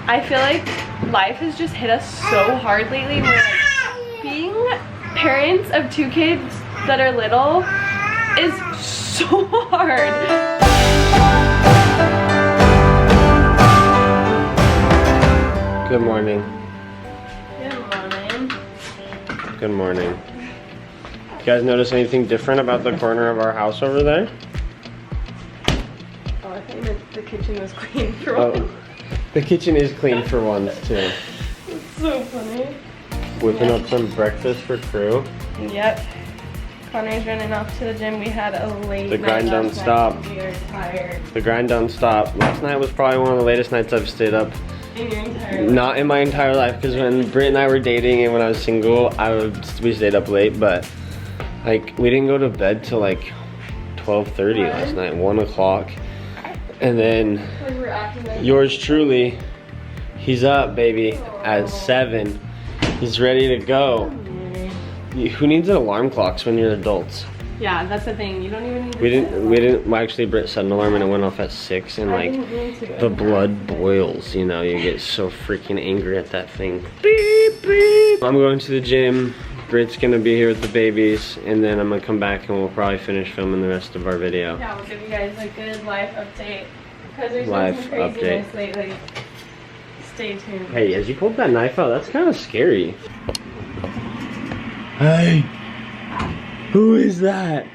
I feel like life has just hit us so hard lately. We're like, being parents of 2 kids that are little is so hard. Good morning. Good morning. Good morning. You guys notice anything different about the corner of our house over there? Oh, I think that the kitchen was clean for Oh, once. the kitchen is clean for once too. It's so funny. Whipping up some breakfast for crew. Yep. Connor's running off to the gym. We had a late The night grind don't last night. stop. We are tired. The grind don't stop. Last night was probably one of the latest nights I've stayed up. In your entire life. Not in my entire life, because when Britt and I were dating and when I was single, we stayed up late, but like we didn't go to bed till like 12:30 last night, 1 o'clock. And then Like we're acting like yours truly, he's up, baby, at 7. He's ready to go. Who needs an alarm clocks when you're adults? Yeah, that's the thing. You don't even need to We set didn't, well, actually Britt set an alarm and it went off at 6 and I like didn't mean to. the blood boils, you know, you get so freaking angry at that thing. Beep, beep. I'm going to the gym. Britt's gonna be here with the babies and then I'm gonna come back and we'll probably finish filming the rest of our video. Yeah, we'll give you guys a good life update because there's been Life some craziness lately. Stay tuned. Hey, as you pulled that knife out, that's kind of scary. Hey, who is that?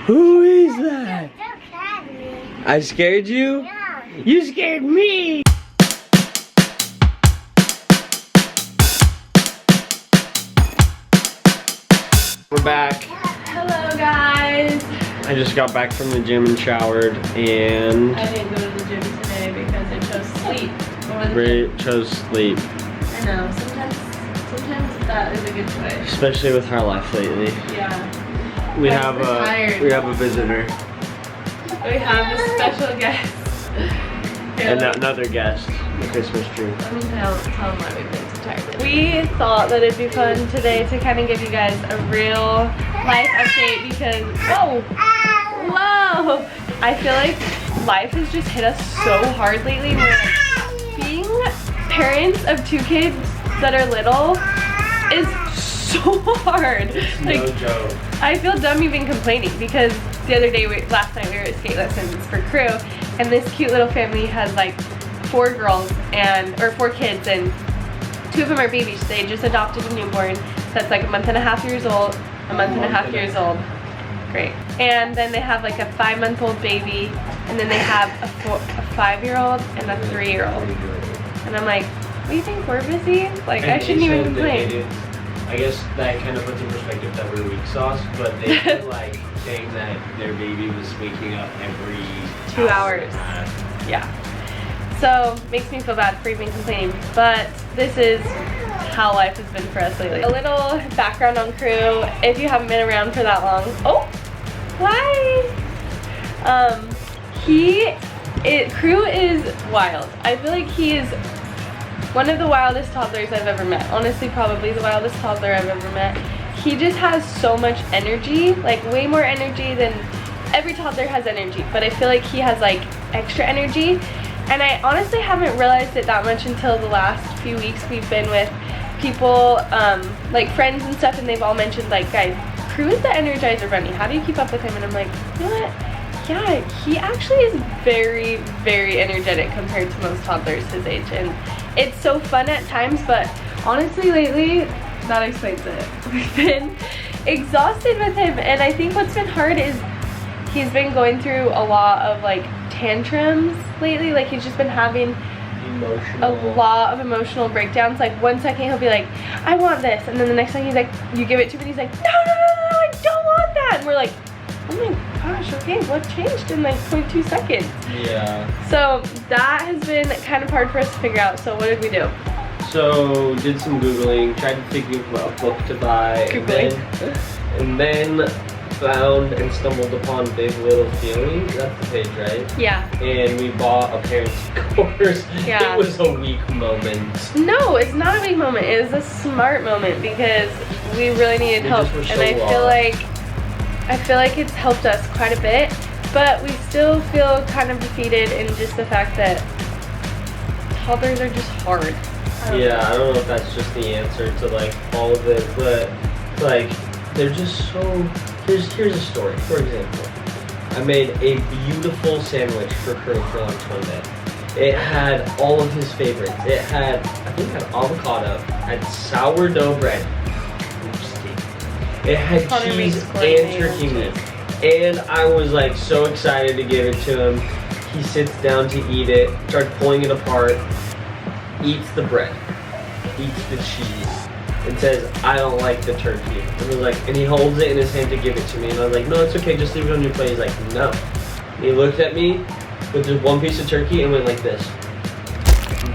Who is that? I scared you? Yeah. You scared me! We're back. Hello, guys. I just got back from the gym and showered and I didn't go to the gym today because I chose sleep. Britt chose sleep. I know. Sometimes that is a good choice. Especially with our life lately. Yeah. We Guys, have we're tired. a visitor. We have a special guest. And another guest, the Christmas tree. Let me tell them why we've been so tired. We thought that it'd be fun today to kind of give you guys a real life update because, whoa, I feel like life has just hit us so hard lately. We're like, being parents of 2 kids that are little is so hard. Like, No joke. I feel dumb even complaining because the other day, last night we were at skate lessons for crew, and this cute little family has like 4 girls or 4 kids, and 2 of them are babies. They just adopted a newborn that's like a month and a half years old. Great. And then they have like a 5-month-old baby, and then they have a 5-year-old and a 3-year-old. And I'm like, what do you think, we're busy? Like, I shouldn't even complain. I guess that kind of puts in perspective that we're weak sauce, but they feel like saying that their baby was waking up every 2 hours. Yeah. So, makes me feel bad for even complaining, but this is how life has been for us lately. A little background on Crew, if you haven't been around for that long. Oh, hi! Crew is wild. I feel like he is one of the wildest toddlers I've ever met. Honestly, probably the wildest toddler I've ever met. He just has so much energy, like way more energy than every toddler has energy, but I feel like he has like extra energy. And I honestly haven't realized it that much until the last few weeks we've been with people, like friends and stuff, and they've all mentioned like, guys, Crew is the Energizer Bunny. How do you keep up with him? And I'm like, you know what? Yeah, he actually is very, very energetic compared to most toddlers his age. And it's so fun at times, but honestly lately, that explains it. We've been exhausted with him, and I think what's been hard is he's been going through a lot of like tantrums lately. Like he's just been having a lot of emotional breakdowns. Like 1 second he'll be like, I want this, and then the next time he's like, you give it to me and he's like, no, I don't want that. And we're like, oh my gosh, okay, what changed in like 0.2 seconds? Yeah. So that has been kind of hard for us to figure out. So what did we do? So, did some Googling, tried to think of a book to buy, and then found and stumbled upon Big Little Feelings. That's the page, right? Yeah. And we bought a parent's course. Yeah. It was a weak moment. No, it's not a big moment. It was a smart moment because we really needed help, and I feel like it's helped us quite a bit. But we still feel kind of defeated in just the fact that toddlers are just hard. Yeah, I don't know if that's just the answer to like all of it, but like they're just so. Here's a story. For example, I made a beautiful sandwich for Crew for lunch one day. It had all of his favorites. It had, I think it had avocado, had sourdough bread. It had Connor cheese makes and great turkey meals. meat. And I was like so excited to give it to him. He sits down to eat it, starts pulling it apart, eats the bread, eats the cheese, and says, I don't like the turkey. And he holds it in his hand to give it to me. And I was like, no, it's okay, just leave it on your plate. He's like, no. And he looked at me with just one piece of turkey and went like this.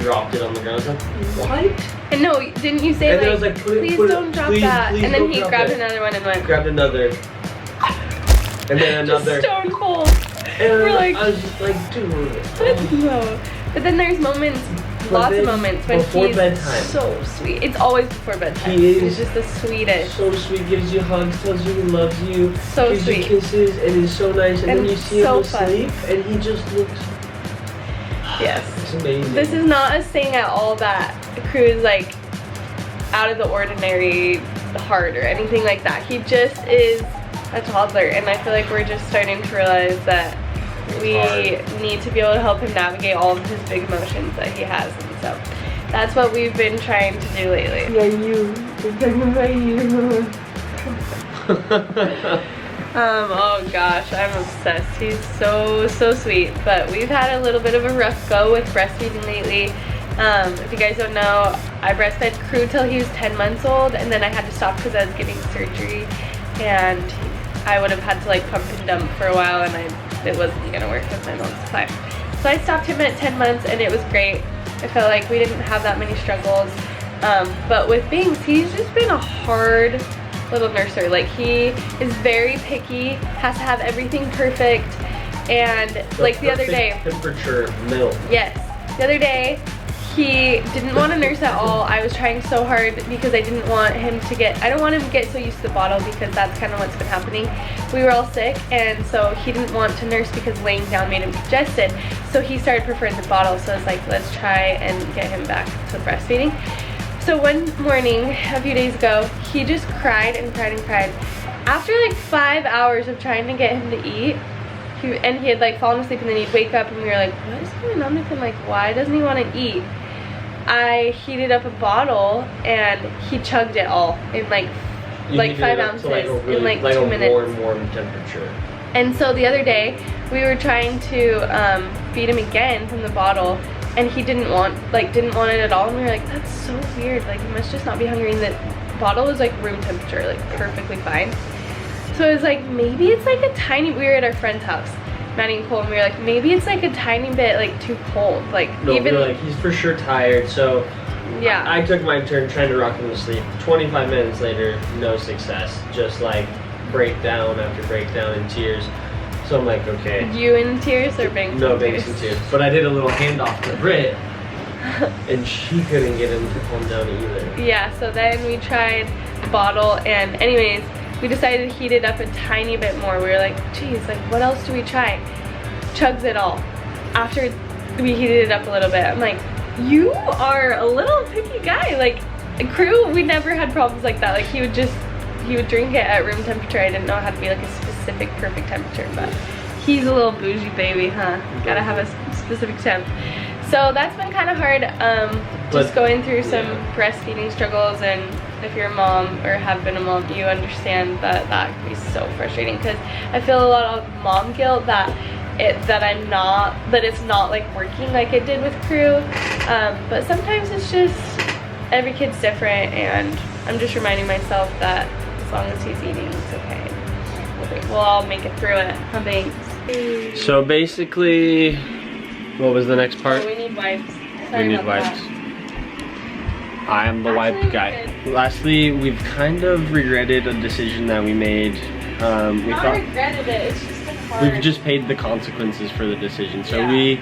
Dropped it on the ground. I was like, what? And no, didn't you say And then I like, was like, please don't drop that? please And then don't he drop grabbed it. another one and went, Grabbed another. And then another. just stone cold. And We're like, I was just like, dude. no. But then there's moments, But lots then of moments when before he's bedtime. so sweet. It's always before bedtime. He is He's just the sweetest. So sweet, gives you hugs, tells you he loves you, So gives sweet. you kisses, and he's so nice. And then you see so him fun. asleep, and he just looks. Yes. It's amazing. This is not us saying at all that Crew is like out of the ordinary hard or anything like that. He just is a toddler, and I feel like we're just starting to realize that we need to be able to help him navigate all of his big emotions that he has, and so that's what we've been trying to do lately. Yeah, you. We're talking about you. Oh gosh, I'm obsessed. He's so sweet, but we've had a little bit of a rough go with breastfeeding lately. If you guys don't know, I breastfed Crew till he was 10 months old, and then I had to stop because I was getting surgery, and I would have had to like pump and dump for a while, and it wasn't gonna work with my mom's time. So I stopped him at 10 months, and it was great. I felt like we didn't have that many struggles, but with Binks, he's just been a hard little nurser. Like, he is very picky, has to have everything perfect, and like the other day, temperature milk. yes, the other day he didn't want to nurse at all. I was trying so hard because I didn't want him to get, I don't want him to get so used to the bottle, because that's kind of what's been happening. We were all sick, and so he didn't want to nurse because laying down made him congested, so he started preferring the bottle. So I was like, let's try and get him back to breastfeeding. So one morning, a few days ago, he just cried and cried and cried. After like 5 hours of trying to get him to eat, he had like fallen asleep, and then he'd wake up, and we were like, what is going on with him? Like, why doesn't he want to eat? I heated up a bottle, and he chugged it all in like 5 ounces in like 2 minutes. Warm temperature. And so the other day, we were trying to feed him again from the bottle, and he didn't want it at all, and we were like, that's so weird, like, he must just not be hungry. And the bottle was like room temperature, like perfectly fine. So it was like, maybe it's like a tiny, we were at our friend's house, Maddie and Cole, and we were like, maybe it's like a tiny bit like too cold, like, no, even we were like, he's for sure tired. So yeah, I took my turn trying to rock him to sleep. 25 minutes later, no success, just like breakdown after breakdown in tears. So I'm like, okay. You in tears or Binks? No, Binks in tears. But I did a little handoff to Brit, and she couldn't get him to calm down either. Yeah, so then we tried the bottle, and anyways, we decided to heat it up a tiny bit more. We were like, geez, like, what else do we try? Chugs it all. After we heated it up a little bit, I'm like, you are a little picky guy. Like, Crew, we never had problems like that. Like, he would drink it at room temperature. I didn't know how to be like a specific perfect temperature, but he's a little bougie baby, huh? Gotta have a specific temp. So that's been kind of hard, just going through some breastfeeding struggles, and if you're a mom or have been a mom, you understand that that can be so frustrating, because I feel a lot of mom guilt that it's not like working like it did with Crew, but sometimes it's just, every kid's different, and I'm just reminding myself that as long as he's eating, it's okay. We'll all make it through it. Huh, Binks? So basically, what was the next part? Oh, we need wipes. We need wipes. I am the wipe guy. Lastly, we've kind of regretted a decision that we made. Regretted it. It's just been hard. We've just paid the consequences for the decision. So we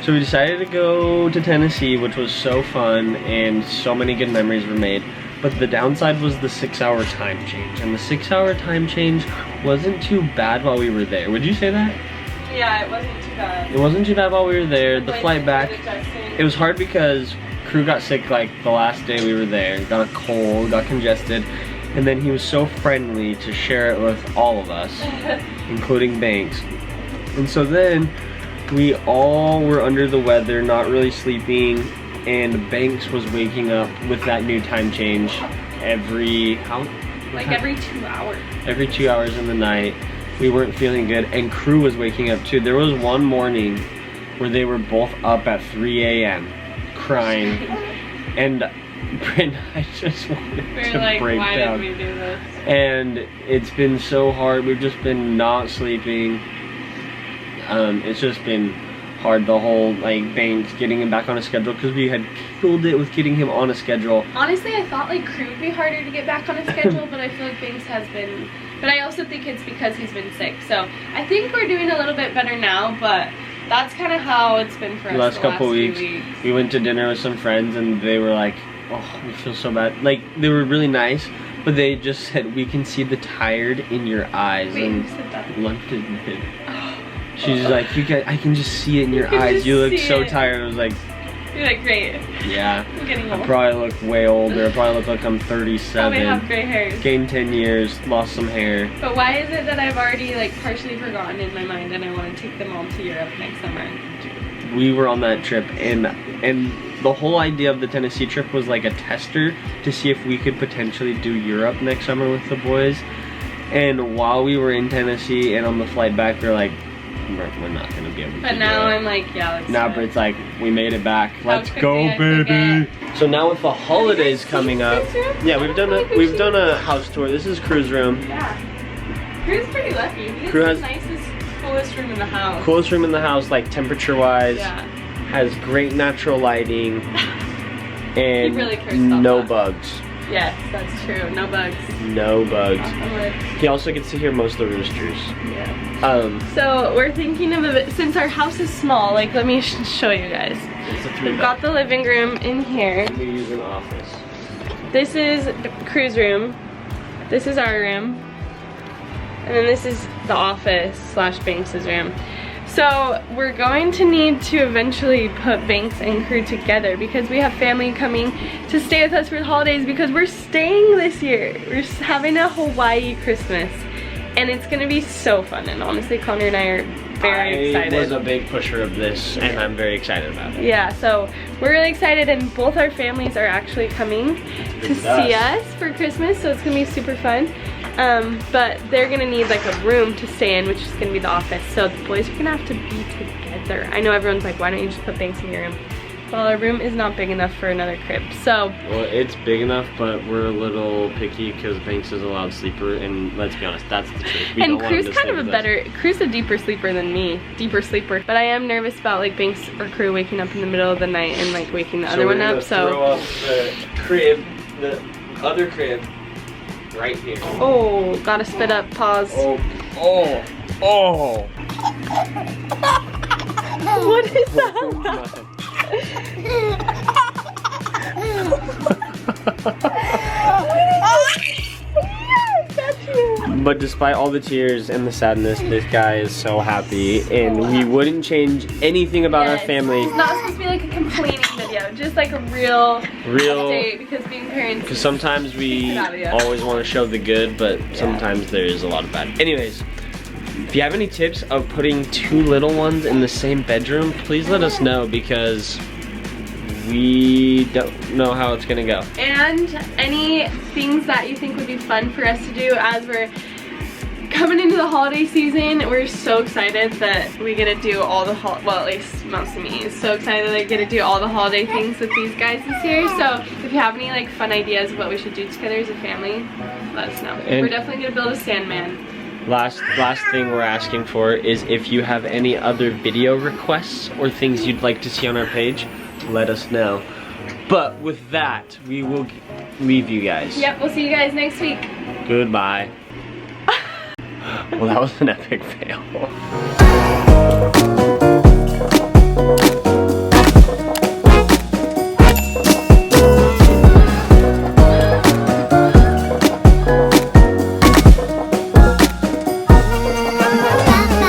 decided to go to Tennessee, which was so fun, and so many good memories were made. But the downside was the 6-hour time change, and the 6-hour time change wasn't too bad while we were there. Would you say that? Yeah, it wasn't too bad. It wasn't too bad while we were there. The flight back, Adjusting. it was hard because crew got sick like the last day we were there. Got a cold, got congested. And then he was so friendly to share it with all of us, including Banks. And so then we all were under the weather, not really sleeping, and Banks was waking up with that new time change every, every 2 hours. Every 2 hours in the night. We weren't feeling good, and crew was waking up too. There was one morning where they were both up at 3 a.m. crying, and Britnee, I just wanted to break why down. did we do this? And it's been so hard. We've just been not sleeping. It's just been hard, the whole like Banks getting him back on a schedule, because we had killed it with getting him on a schedule. Honestly, I thought like crew would be harder to get back on a schedule, but I feel like Banks has been, but I also think it's because he's been sick. So I think we're doing a little bit better now, but that's kind of how it's been for us The last couple weeks. We went to dinner with some friends, and they were like, oh, we feel so bad. Like, they were really nice, but they just said, we can see the tired in your eyes. Wait, and who said that? London did. She's like, I can just see it in your eyes. You look so tired. I was like, you're like, great. Yeah. I'm getting I old. probably look way older. I probably look like I'm 37. Probably have gray hairs. Gained 10 years, lost some hair. But why is it that I've already like partially forgotten in my mind and I want to take them all to Europe next summer? We were on that trip, and the whole idea of the Tennessee trip was like a tester to see if we could potentially do Europe next summer with the boys. And while we were in Tennessee and on the flight back, we were like, we're not gonna be able to But do now it. I'm like, yeah, let's Now do it. Britt's like, we made it back. Let's quickly go, I baby. forget. So now with the holidays coming up, Cruise room? yeah, we've done a house tour. This is Crew's room. Yeah. Crew's pretty lucky. He Crew has the has- nicest, coolest room in the house. Coolest room in the house, like temperature-wise. Yeah. Has great natural lighting, and really cares about no that. bugs. Yes, that's true. No bugs. No bugs. Knock on wood. He also gets to hear most of the roosters. Yeah. So we're thinking of it, since our house is small, like let me show you guys. It's a We've got the living room in here. We use an office. This is the Crew's room. This is our room. And then this is the office / Banks's room. So we're going to need to eventually put Banks and Crew together because we have family coming to stay with us for the holidays, because we're staying this year. We're having a Hawaii Christmas and it's gonna be so fun, and honestly Connor and I are very excited. I was a big pusher of this, and I'm very excited about it. Yeah, so we're really excited, and both our families are actually coming to see us for Christmas, so it's gonna be super fun. But they're gonna need like a room to stay in, which is gonna be the office. So the boys are gonna have to be together. I know everyone's like, why don't you just put Banks in your room? Well, our room is not big enough for another crib, so. Well, it's big enough, but we're a little picky because Banks is a loud sleeper, and let's be honest, that's the truth. We And don't want him Crew's to kind sleep of a with us. better, Crew's a deeper sleeper than me, deeper sleeper. But I am nervous about like Banks or Crew waking up in the middle of the night and like waking the other one up, so. Throw up the crib, the other crib, right here. Oh, gotta spit up, pause. Oh. What is that? But despite all the tears and the sadness, this guy is so happy, and we wouldn't change anything about our family. It's not supposed to be like a complaining video, just like a real update, because being parents. Because sometimes we always want to show the good, but sometimes there is a lot of bad. Anyways, if you have any tips of putting two little ones in the same bedroom, please let us know, because we don't know how it's gonna go. And any things that you think would be fun for us to do as we're coming into the holiday season. We're so excited that we get to do all the well, at least most of me is so excited that I get to do all the holiday things with these guys this year. So if you have any like fun ideas of what we should do together as a family, let us know. And we're definitely gonna build a Sandman. Last thing we're asking for is if you have any other video requests or things you'd like to see on our page, let us know. But with that, we will leave you guys. Yep, we'll see you guys next week. Goodbye. Well, that was an epic fail.